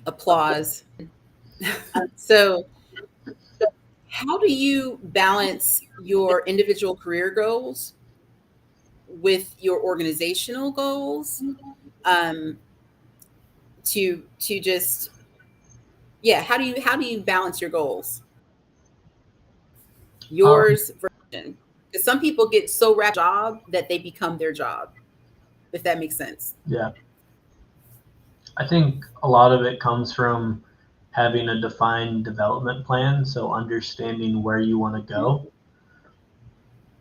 Applause. So how do you balance your individual career goals with your organizational goals, um, to just, yeah, how do you balance your goals, Um, yours version? Because some people get so wrapped up in their job that they become their job, if that makes sense. yeah, I think a lot of it comes from having a defined development plan, so understanding where you want to Mhm. go.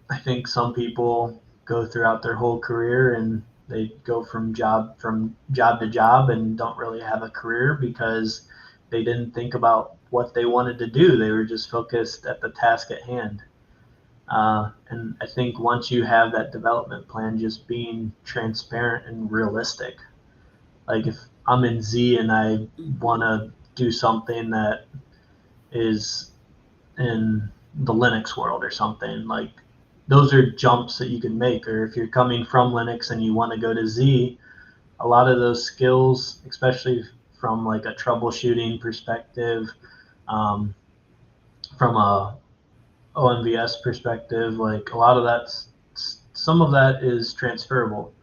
I think some people go throughout their whole career and they go from job to job and don't really have a career because they didn't think about what they wanted to do. They were just focused at the task at hand. And I think once you have that development plan, just being transparent and realistic. Like if I'm in Z and I want Mhm. to do something that is in the Linux world or something, like those are jumps that you can make. Or if you're coming from Linux and you want to go to Z, a lot of those skills, especially from like a troubleshooting perspective, um, from a OMVS perspective, like a lot of that's some of that is transferable.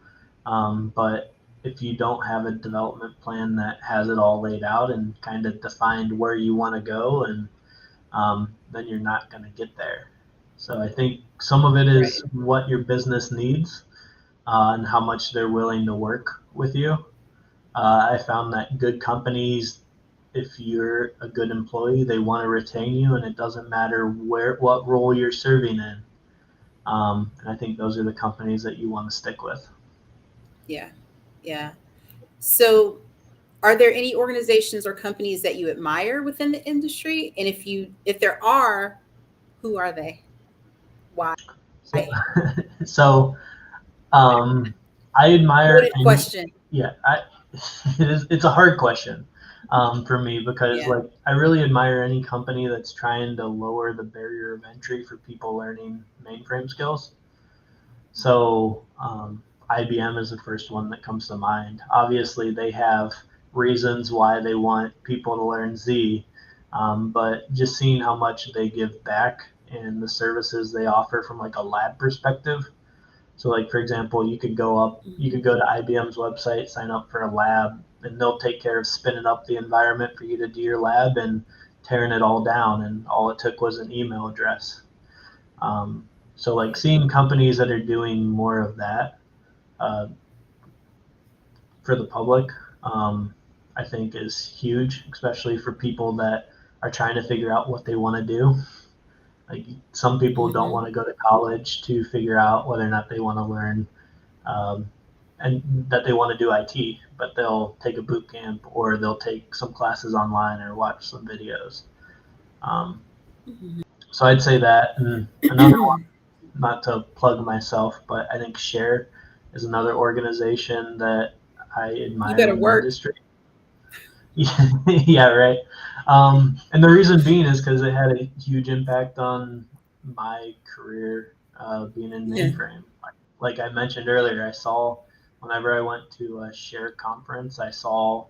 But if you don't have a development plan that has it all laid out and kind of defined where you want to go, and then you're not going to get there. So I think some of it is Right. what your business needs and how much they're willing to work with you. I found that good companies, if you're a good employee, they want to retain you, and it doesn't matter what role you're serving in. And I think those are the companies that you want to stick with. Yeah. Yeah. So are there any organizations or companies that you admire within the industry? And if there are, who are they? Why? So, so I admire Loaded any. question. Yeah, it's a hard question for me because Yeah. like I really admire any company that's trying to lower the barrier of entry for people learning mainframe skills. So IBM is the first one that comes to mind. Obviously, they have reasons why they want people to learn Z, but just seeing how much they give back and the services they offer from like a lab perspective. So, like for example, you could Mhm. go to IBM's website, sign up for a lab, and they'll take care of spinning up the environment for you to do your lab and tearing it all down. And all it took was an email address. Um, so, like Yeah. seeing companies that are doing more of that uh, for the public, I think is huge, especially for people that are trying to figure out what they want to do. Like some people don't Mhm. want to go to college to figure out whether or not they want to learn um, and that they want to do IT, but they'll take a boot camp or they'll take some classes online or watch some videos. Um, Mhm. so I'd say that. And another one, not to plug myself, but I think Share is another organization that I You admire better in the work. industry. Yeah, right. And the reason being is because it had a huge impact on my career being in Yeah. mainframe. Like I mentioned earlier, I saw whenever I went to a share conference, I saw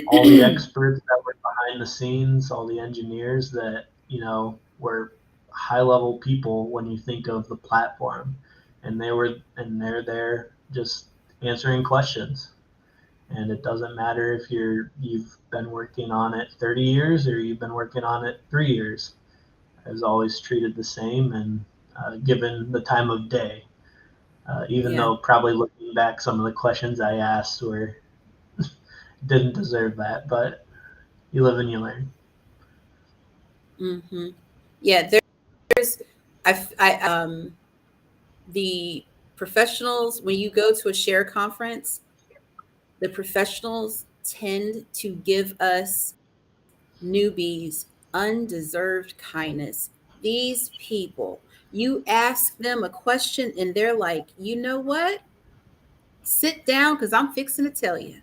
all the experts that were behind the scenes, all the engineers that were high level people when you think of the platform, and they're there just answering questions. And it doesn't matter if you've been working on it 30 years or you've been working on it 3 years. I was always treated the same and given the time of day. Even Yeah. though probably looking back, some of the questions I asked were didn't deserve that, but you live and you learn. Hmm. Yeah. There's, the professionals, when you go to a share conference, the professionals tend to give us newbies undeserved kindness. These people, you ask them a question and they're like, you know what? Sit down because I'm fixing to tell you.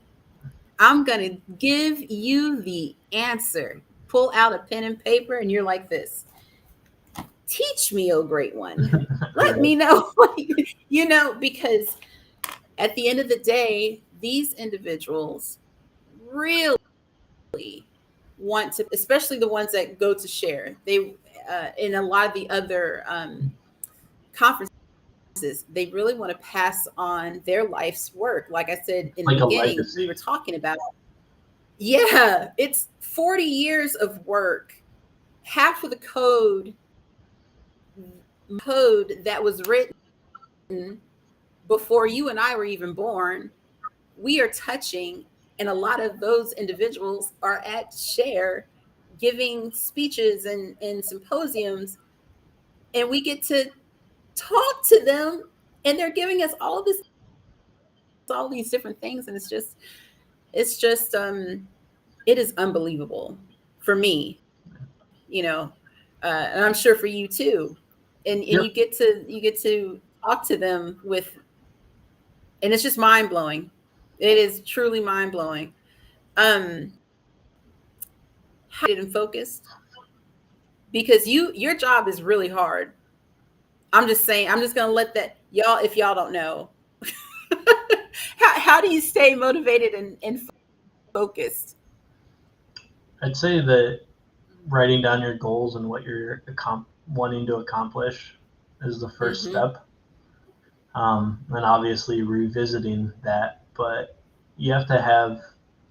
I'm going to give you the answer. Pull out a pen and paper, and you're like this. Teach me, oh great one. Let Right. me know. Because at the end of the day, these individuals really want to, especially the ones that go to share. They in a lot of the other conferences, they really want to pass on their life's work. Like I said in the Like a beginning, we legacy. were talking about, yeah, it's 40 years of work. Half of the code that was written before you and I were even born, we are touching, and a lot of those individuals are at Share giving speeches and symposiums, and we get to talk to them, and they're giving us all these different things, and it is unbelievable for me, and I'm sure for you too. And Yep. you get to talk to them with, and it's just mind blowing. It is truly mind blowing. How and focused, because your job is really hard. I'm just saying. I'm just gonna let that, y'all, if y'all don't know, how do you stay motivated and focused? I'd say that writing down your goals and what you're wanting to accomplish is the first step. And obviously revisiting that, but you have to have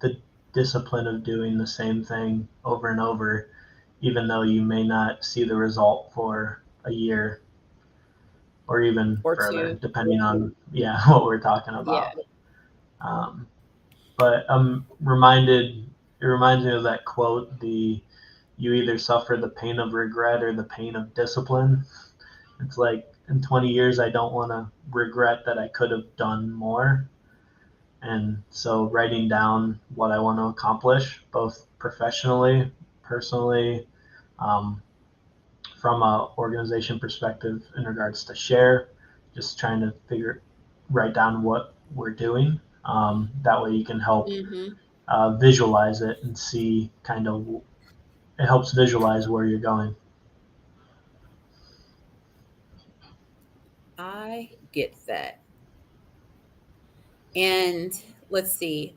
the discipline of doing the same thing over and over, even though you may not see the result for a year or even Or further, two. depending on what we're talking about. Yeah. But I'm reminded, it reminds me of that quote, you either suffer the pain of regret or the pain of discipline. It's like, in 20 years, I don't want to regret that I could have done more. And so writing down what I want to accomplish, both professionally, personally, from a organization perspective in regards to Share, just trying to write down what we're doing. That way you can help visualize it and see it helps visualize where you're going. I get that. And let's see.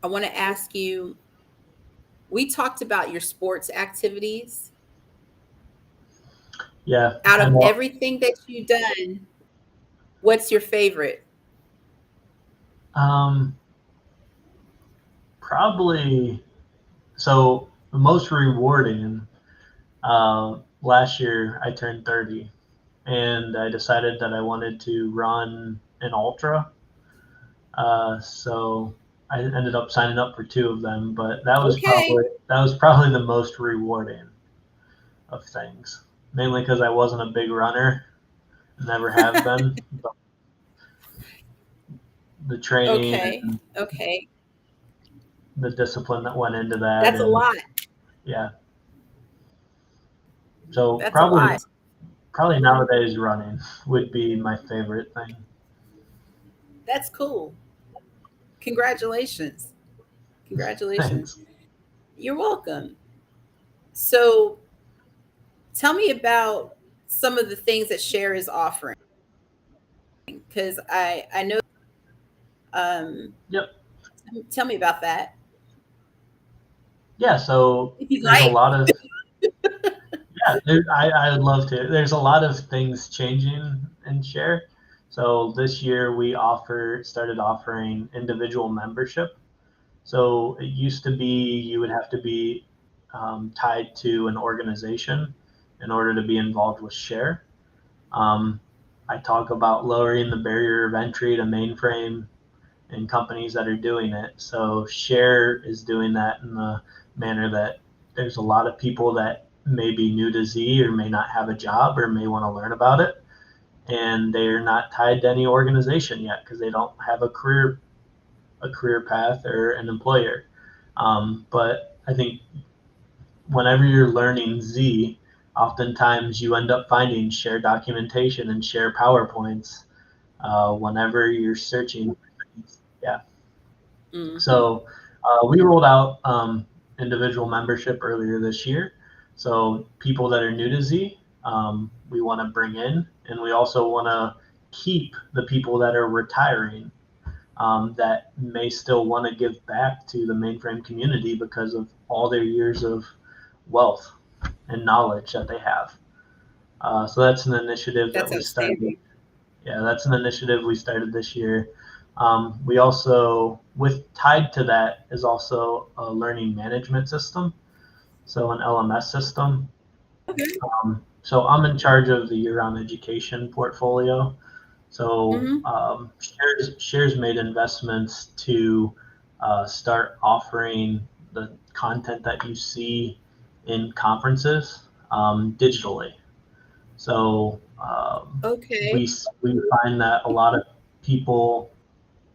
I want to ask you, we talked about your sports activities. Yeah. Out of everything that you've done, what's your favorite? Probably, so the most rewarding, last year I turned 30 and I decided that I wanted to run an ultra. So I ended up signing up for 2 of them, but that was probably the most rewarding of things, mainly because I wasn't a big runner, never have been. But the training, okay, the discipline that went into that. That's a lot. Yeah. So That's probably nowadays running would be my favorite thing. That's cool. Congratulations. Thanks. You're welcome. So tell me about some of the things that Share is offering, because I know. Yep. Tell me about that. Yeah, so there's a lot of I would love to. There's a lot of things changing in Share. So this year we started offering individual membership. So it used to be you would have to be tied to an organization in order to be involved with Share. I talk about lowering the barrier of entry to mainframe and companies that are doing it. So Share is doing that in the manner that there's a lot of people that may be new to Z or may not have a job or may want to learn about it. And they're not tied to any organization yet because they don't have a career path or an employer. But I think whenever you're learning Z, oftentimes you end up finding Share documentation and Share PowerPoints whenever you're searching. Yeah. So we rolled out individual membership earlier this year. So people that are new to Z, we want to bring in, and we also want to keep the people that are retiring. that may still want to give back to the mainframe community because of all their years of wealth and knowledge that they have. So that's an initiative that we started. Yeah, that's an initiative we started this year. We also, tied to that is also a learning management system, so an LMS system. Okay. So I'm in charge of the year-round education portfolio. So Share's made investments to start offering the content that you see in conferences digitally. So we find that a lot of people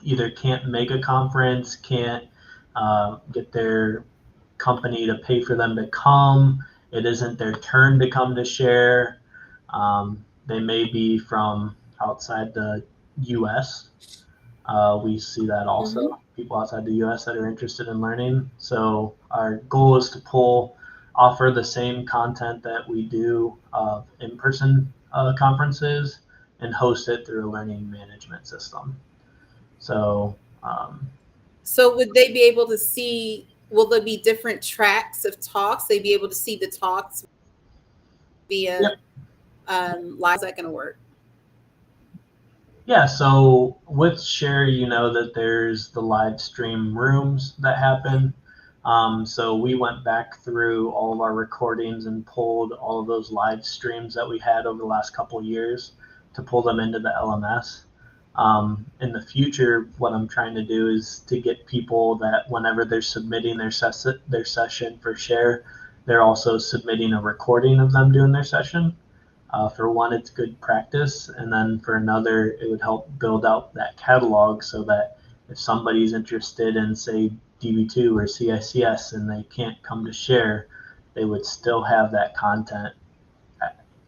either can't make a conference, can't get their company to pay for them to come. It isn't their turn to come to share. They may be from outside the U.S. We see that also, people outside the U.S. that are interested in learning. So our goal is to offer the same content that we do in-person conferences and host it through a learning management system. So would they be able to see, will there be different tracks of talks? They'd be able to see the talks via live? Is that going to work? Yeah, so with Share, you know that there's the live stream rooms that happen. So we went back through all of our recordings and pulled all of those live streams that we had over the last couple of years to pull them into the LMS. In the future, what I'm trying to do is to get people that whenever they're submitting their session for Share, they're also submitting a recording of them doing their session. For one, it's good practice, and then for another, it would help build out that catalog so that if somebody's interested in, say, DB2 or CICS and they can't come to Share, they would still have that content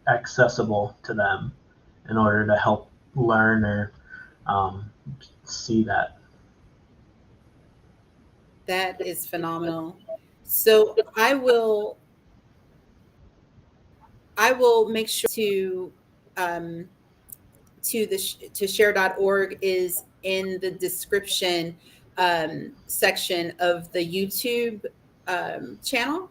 accessible to them in order to help learn or see that. That is phenomenal. So I will make sure to share.org is in the description section of the YouTube channel,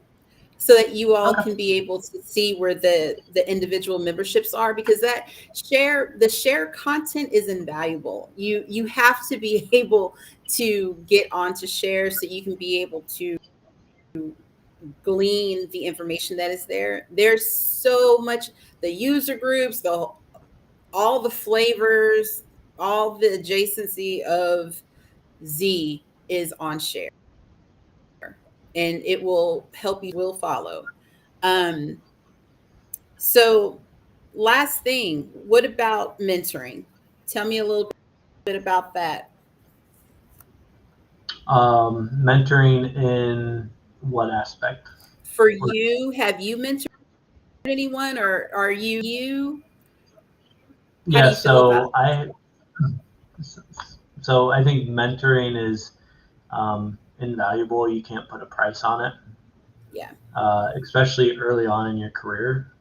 so that you all can be able to see where the individual memberships are, because the share content is invaluable. You have to be able to get onto Share so you can be able to glean the information that is there. There's so much, the user groups, all the flavors, all the adjacency of Z is on Share, and it will help you will follow. So last thing, what about mentoring? Tell me a little bit about that. Mentoring in what aspect? For you, have you mentored anyone, or are you? Yeah, so I think mentoring is invaluable. You can't put a price on it. Yeah. Especially early on in your career.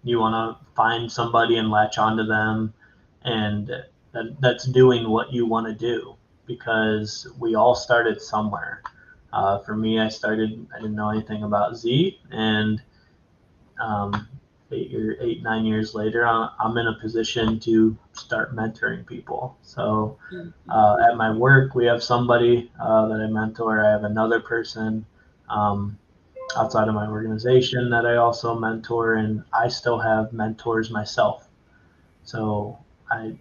You want to find somebody and latch onto them, and that's doing what you want to do, because we all started somewhere. For me, I didn't know anything about Z, and 9 years later, I'm in a position to start mentoring people. So at my work, we have somebody that I mentor. I have another person outside of my organization that I also mentor, and I still have mentors myself. So I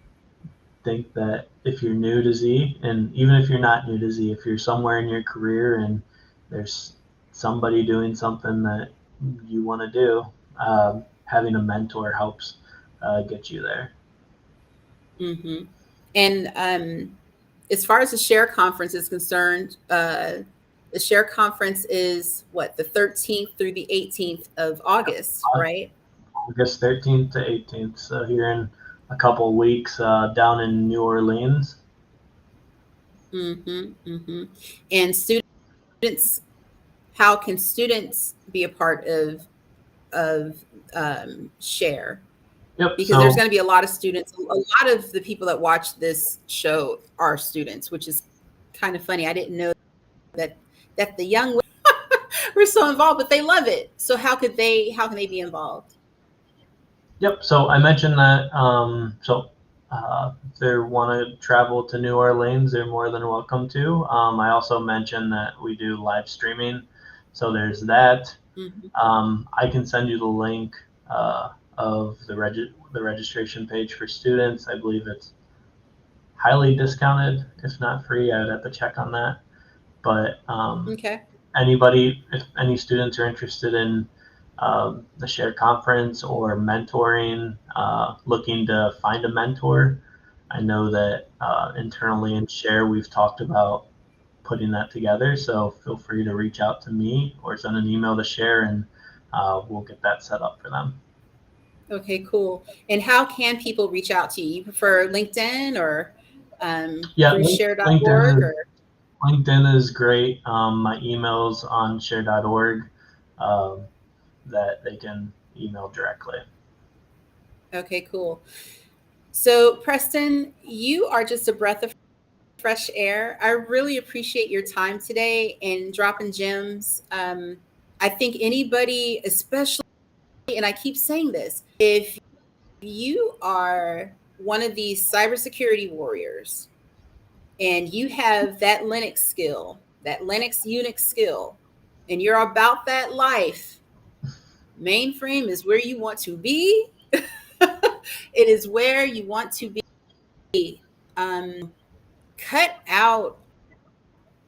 think that if you're new to Z, and even if you're not new to Z, if you're somewhere in your career and there's somebody doing something that you want to do, having a mentor helps get you there. And as far as the Share conference is concerned, the Share conference is what, the 13th through the 18th of August, right? August 13th to 18th. So here in a couple of weeks, down in New Orleans. And students, how can students be a part of Share? Yep. Because there's going to be a lot of students. A lot of the people that watch this show are students, which is kind of funny. I didn't know that the young were so involved, but they love it. So how can they be involved? Yep. So I mentioned that. If they want to travel to New Orleans, they're more than welcome to. I also mentioned that we do live streaming. So there's that. Mm-hmm. I can send you the link of the registration page for students. I believe it's highly discounted, if not free. I would have to check on that. But okay. If any students are interested in the SHARE conference or mentoring, looking to find a mentor, I know that internally in SHARE we've talked about putting that together. So feel free to reach out to me or send an email to SHARE, and we'll get that set up for them. Okay, cool. And how can people reach out to you? You prefer LinkedIn or through share.org? LinkedIn is great. My email's on share.org that they can email directly. Okay, cool. So Preston, you are just a breath of fresh air. I really appreciate your time today and dropping gems. I think anybody, especially, and I keep saying this, if you are one of these cybersecurity warriors and you have that Linux skill, that Linux Unix skill, and you're about that life, mainframe is where you want to be. It is where you want to be. Cut out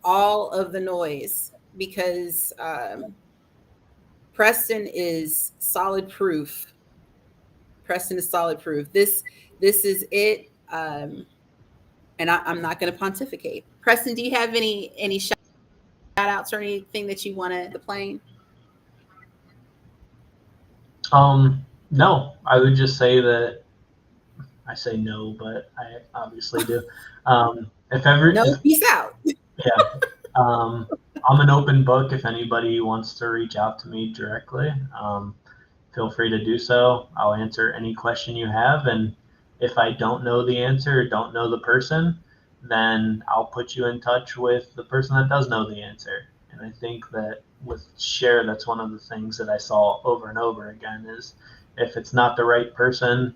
all of the noise, because Preston is solid proof. Preston is solid proof. This is it. And I'm not going to pontificate. Preston, do you have any shout outs or anything that you want to plane? No, I would just say that I say no, but I obviously do. Peace out. Yeah. I'm an open book. If anybody wants to reach out to me directly, feel free to do so. I'll answer any question you have. And if I don't know the answer or don't know the person, then I'll put you in touch with the person that does know the answer. And I think that with SHARE, that's one of the things that I saw over and over again is if it's not the right person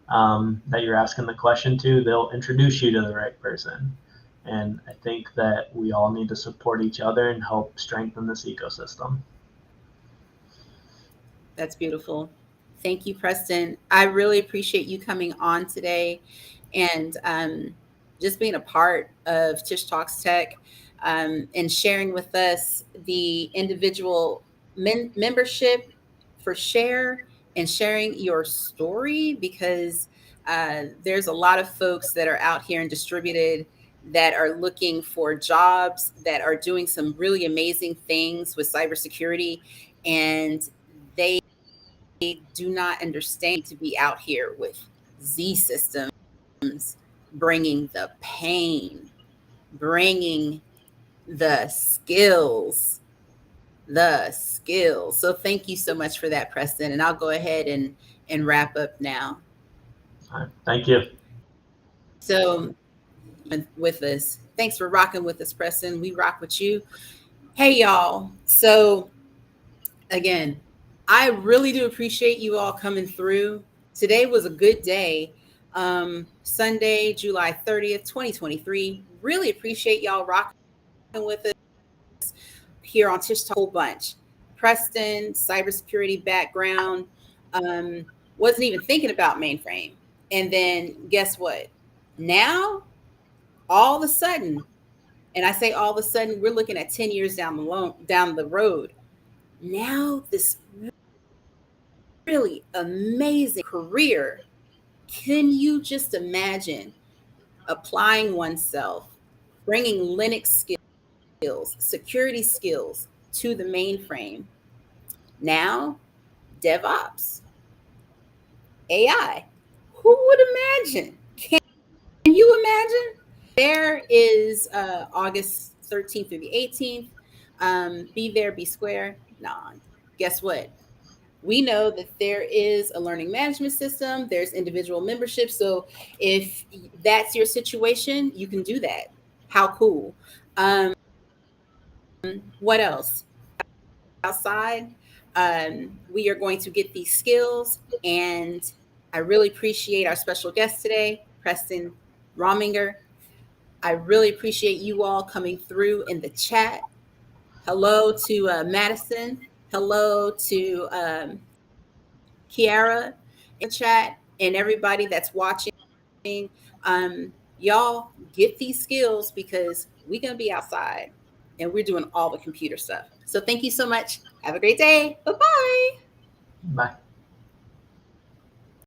that you're asking the question to, they'll introduce you to the right person. And I think that we all need to support each other and help strengthen this ecosystem. That's beautiful. Thank you, Preston. I really appreciate you coming on today and just being a part of Tish Talks Tech and sharing with us the individual membership for SHARE and sharing your story, because there's a lot of folks that are out here and distributed that are looking for jobs, that are doing some really amazing things with cybersecurity, and they do not understand to be out here with Z systems, bringing the pain, bringing the skills. So thank you so much for that, Preston. And I'll go ahead and wrap up now. All right, thank you. So with us, thanks for rocking with us, Preston. We rock with you. Hey, y'all. So again, I really do appreciate you all coming through. Today was a good day. Sunday, July 30th, 2023. Really appreciate y'all rocking with us here on Tish Talk a whole bunch. Preston, cybersecurity background, wasn't even thinking about mainframe. And then guess what? Now, all of a sudden, and I say all of a sudden, we're looking at 10 years down the road. Now this really amazing career. Can you just imagine applying oneself, bringing Linux skills, security skills to the mainframe? Now, DevOps, AI. Who would imagine? Can you imagine? There is August 13th through the 18th. Be there, be square. Nah, guess what? We know that there is a learning management system, there's individual membership. So if that's your situation, you can do that. How cool. What else? Outside, we are going to get these skills. And I really appreciate our special guest today, Preston Rawminger. I really appreciate you all coming through in the chat. Hello to Madison. Hello to Kiara in the chat, and everybody that's watching. Y'all get these skills because we're going to be outside and we're doing all the computer stuff. So thank you so much. Have a great day. Bye-bye. Bye.